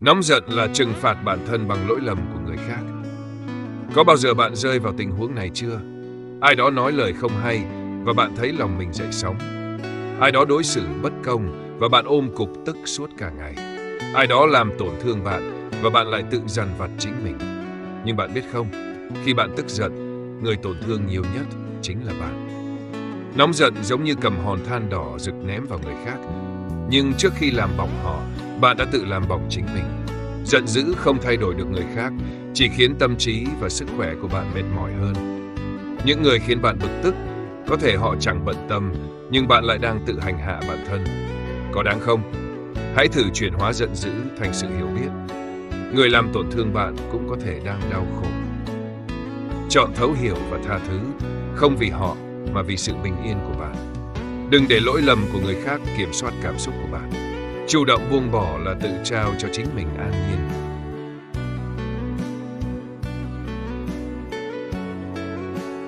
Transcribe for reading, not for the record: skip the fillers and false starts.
Nóng giận là trừng phạt bản thân bằng lỗi lầm của người khác. Có bao giờ bạn rơi vào tình huống này chưa? Ai đó nói lời không hay và bạn thấy lòng mình dậy sóng. Ai đó đối xử bất công và bạn ôm cục tức suốt cả ngày. Ai đó làm tổn thương bạn và bạn lại tự dằn vặt chính mình. Nhưng bạn biết không, khi bạn tức giận, người tổn thương nhiều nhất chính là bạn. Nóng giận giống như cầm hòn than đỏ rực ném vào người khác. Nhưng trước khi làm bỏng họ, bạn đã tự làm bỏng chính mình. Giận dữ không thay đổi được người khác, chỉ khiến tâm trí và sức khỏe của bạn mệt mỏi hơn. Những người khiến bạn bực tức, có thể họ chẳng bận tâm, nhưng bạn lại đang tự hành hạ bản thân. Có đáng không? Hãy thử chuyển hóa giận dữ thành sự hiểu biết. Người làm tổn thương bạn cũng có thể đang đau khổ. Chọn thấu hiểu và tha thứ, không vì họ mà vì sự bình yên của bạn. Đừng để lỗi lầm của người khác kiểm soát cảm xúc của bạn. Chủ động buông bỏ là tự trao cho chính mình an nhiên.